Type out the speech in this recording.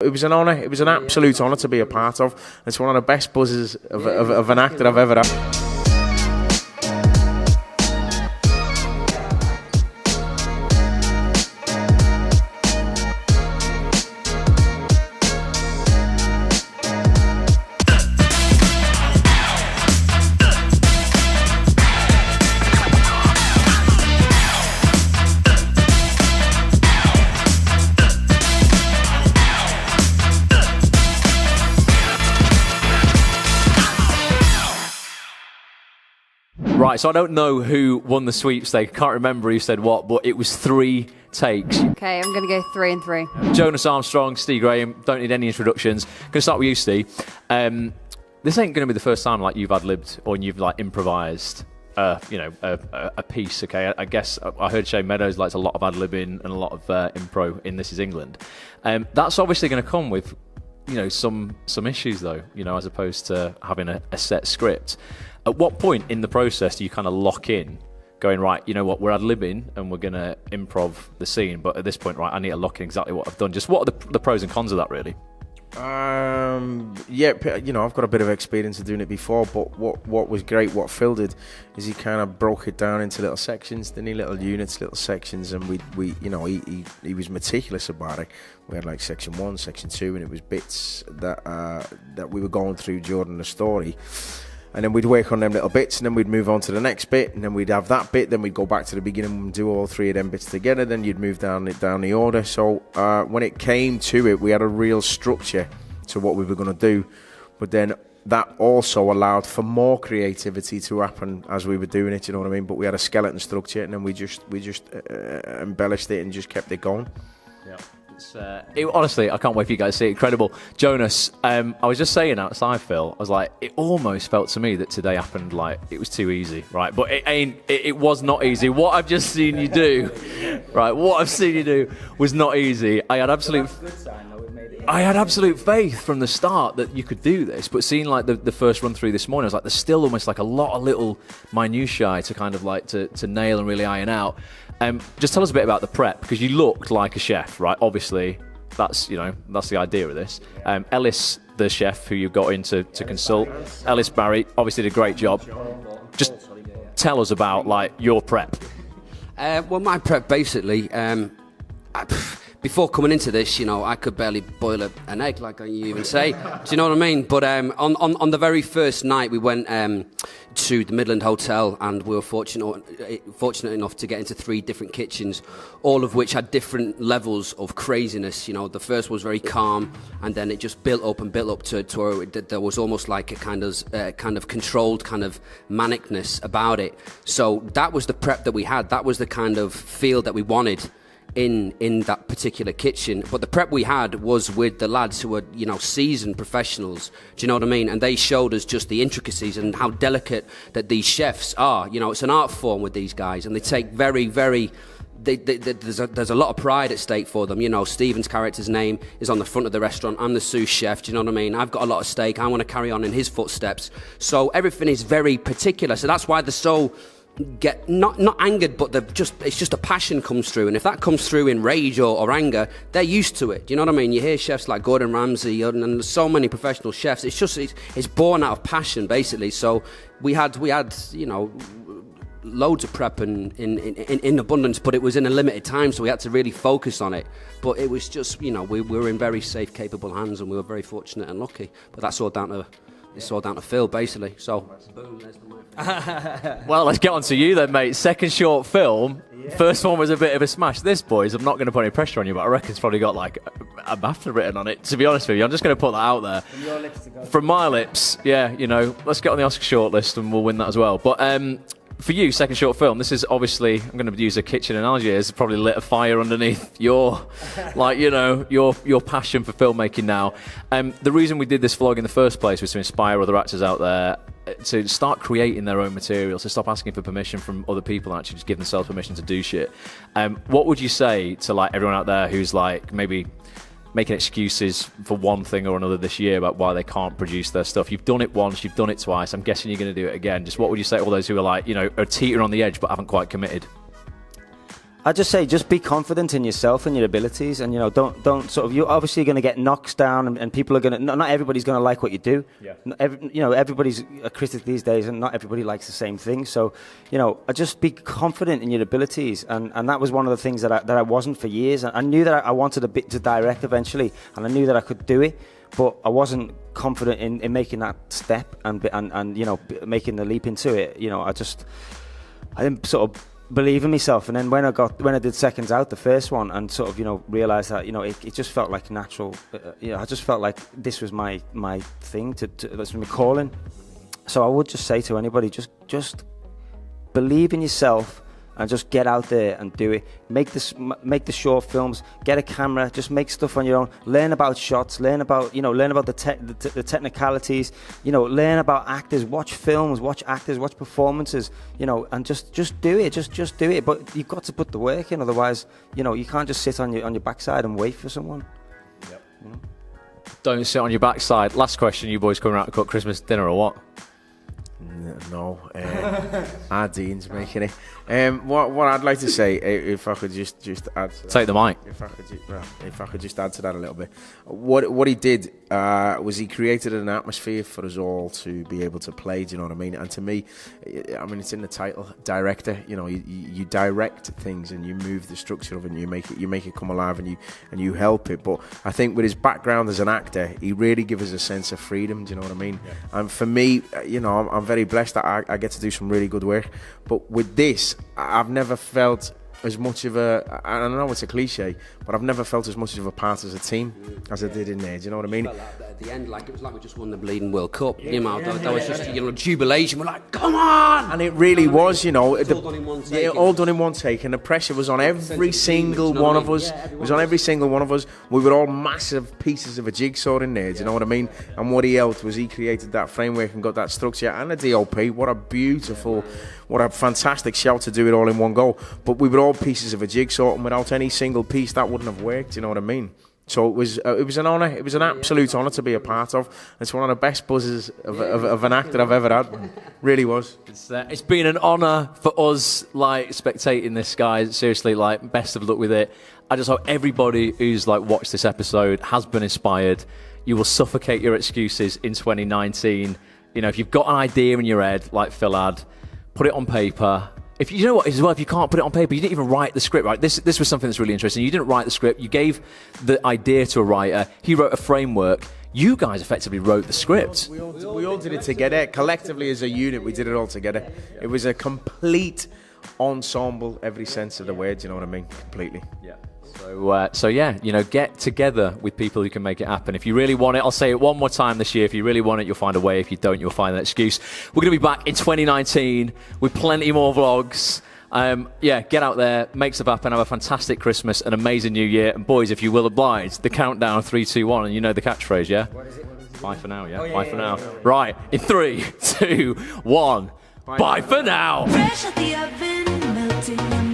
It was an honour. It was an absolute honour to be a part of. It's one of the best buzzes of an act that I've ever had. Right, so I don't know who won the sweepstake. I can't remember who said what, but it was 3 takes. Okay, I'm going to go 3 and 3. Jonas Armstrong, Steve Graham, don't need any introductions. Going to start with you, Steve. This ain't going to be the first time like you've ad-libbed or you've like improvised, a piece. Okay, I guess I heard Shane Meadows likes a lot of ad-libbing and a lot of impro in This Is England. That's obviously going to come with, some issues though. As opposed to having a set script. At what point in the process do you kind of lock in, going, right, you know what, we're ad-libbing and we're going to improv the scene, but at this point, right, I need to lock in exactly what I've done. Just what are the pros and cons of that, really? I've got a bit of experience of doing it before, but what was great, what Phil did, is he kind of broke it down into little sections, didn't he? Little units, little sections, and he was meticulous about it. We had like section 1, section 2, and it was bits that we were going through during the story. And then we'd work on them little bits, and then we'd move on to the next bit, and then we'd have that bit, then we'd go back to the beginning and do all 3 of them bits together, then you'd move down the order. So when it came to it, we had a real structure to what we were going to do, but then that also allowed for more creativity to happen as we were doing it, you know what I mean? But we had a skeleton structure, and then we just embellished it and just kept it going. Yeah. Honestly, I can't wait for you guys to see it. Incredible. Jonas, I was just saying outside, Phil, I was like, it almost felt to me that today happened like it was too easy, right? But it was not easy. What I've just seen you do, right, was not easy. I had absolute faith from the start that you could do this, but seeing like the first run through this morning, I was like, there's still almost like a lot of little minutiae to kind of like to nail and really iron out. Just tell us a bit about the prep, because you looked like a chef, right? Obviously, that's the idea of this. Ellis, the chef who you got in to consult, Ellis Barry, obviously did a great job. Just tell us about like your prep. Well, my prep basically, before coming into this, I could barely boil an egg, like you even say. Do you know what I mean? But on the very first night, we went to the Midland Hotel, and we were fortunate enough to get into 3 different kitchens, all of which had different levels of craziness. The first was very calm, and then it just built up to where there was almost like a kind of controlled kind of manicness about it. So that was the prep that we had. That was the kind of feel that we wanted in that particular kitchen. But the prep we had was with the lads who were seasoned professionals, do you know what I mean? And they showed us just the intricacies and how delicate that these chefs are. It's an art form with these guys, and they take very, very there's a lot of pride at stake for them. Stephen's character's name is on the front of the restaurant. I'm the sous chef, do you know what I mean? I've got a lot of stake. I want to carry on in his footsteps. So everything is very particular. So that's why they're so get not angered, but it's just a passion comes through, and if that comes through in rage or anger, they're used to it. Do you know what I mean? You hear chefs like Gordon Ramsay and there's so many professional chefs. It's born out of passion, basically. So we had loads of prep in abundance, but it was in a limited time, so we had to really focus on it. But it was just we were in very safe, capable hands, and we were very fortunate and lucky. But that's all down to. It's all down to Phil, basically. So, boom, there's the microphone. Well, let's get on to you then, mate. Second short film. Yeah. First one was a bit of a smash. This, boys, I'm not going to put any pressure on you, but I reckon it's probably got like a BAFTA written on it, to be honest with you. I'm just going to put that out there. From your lips to go. From my lips, yeah, let's get on the Oscar shortlist and we'll win that as well. But for you, second short film, this is obviously, I'm going to use a kitchen analogy, it's probably lit a fire underneath your, your passion for filmmaking now. The reason we did this vlog in the first place was to inspire other actors out there to start creating their own material, to stop asking for permission from other people and actually just give themselves permission to do shit. What would you say to like everyone out there who's like maybe making excuses for one thing or another this year about why they can't produce their stuff? You've done it once, you've done it twice, I'm guessing you're going to do it again. Just what would you say to all those who are like, are teetering on the edge but haven't quite committed? I just say, just be confident in yourself and your abilities, and don't sort of. You're obviously going to get knocks down, and people are going to. Not everybody's going to like what you do. Yeah. Everybody's a critic these days, and not everybody likes the same thing. So, just be confident in your abilities, and that was one of the things that I wasn't for years. I knew that I wanted a bit to direct eventually, and I knew that I could do it, but I wasn't confident in making that step and making the leap into it. I didn't sort of believe in myself, and then when I did Seconds Out, the first one, and sort of realized that it just felt like natural. I just felt like this was my thing that's my calling. So I would just say to anybody, just believe in yourself and just get out there and do it. Make the short films, get a camera, just make stuff on your own. Learn about shots, learn about the technicalities, learn about actors, watch films, watch actors, watch performances, and just do it, just do it. But you've got to put the work in, otherwise, you can't just sit on your backside and wait for someone. Yep. Don't sit on your backside. Last question, you boys coming out to cook Christmas dinner or what? No, our Dean's making it. What I'd like to say, if I could just add to that, take the mic. If I could just add to that a little bit, what he did was he created an atmosphere for us all to be able to play. Do you know what I mean? And to me, it's in the title, director. You direct things and you move the structure of it, and you make it come alive, and you help it. But I think with his background as an actor, he really gives us a sense of freedom. Do you know what I mean? Yeah. And for me, I'm very blessed that I get to do some really good work. But with this, I've never felt as much of a, I don't know, it's a cliche, but I've never felt as much of a part as a team as I did in there. Do you know what I mean? Felt like at the end, it was like we just won the bleeding World Cup. That was just jubilation. We're like, come on! And it really was, all done in one take. Yeah, all done in one take, and the pressure was on every single one of us. It was on every single one of us. We were all massive pieces of a jigsaw in there. Do you know what I mean? And what he helped was he created that framework and got that structure and a DOP. What a fantastic shout to do it all in one go. But we were all pieces of a jigsaw, and without any single piece, that wouldn't have worked. You know what I mean? So it was an honour. It was an absolute honour to be a part of. It's one of the best buzzes of an actor I've ever had. Really was. It's been an honour for us, spectating this, guys. Seriously, best of luck with it. I just hope everybody who's watched this episode has been inspired. You will suffocate your excuses in 2019. If you've got an idea in your head, like Phil had, put it on paper. If you know what as well, if you can't put it on paper, you didn't even write the script, right? This was something that's really interesting. You didn't write the script. You gave the idea to a writer. He wrote a framework. You guys effectively wrote the script. We all did it together. Collectively as a unit, we did it all together. It was a complete ensemble, every sense of the word, you know what I mean? Completely. Yeah. So get together with people who can make it happen. If you really want it, I'll say it one more time this year. If you really want it, you'll find a way. If you don't, you'll find an excuse. We're going to be back in 2019 with plenty more vlogs. Get out there, make stuff happen, have a fantastic Christmas, an amazing New Year. And boys, if you will oblige, the countdown, 3, 2, 1, and you know the catchphrase, yeah? What is it? Bye for now, yeah? Bye for now. Right, in 3, 2, 1, bye for now.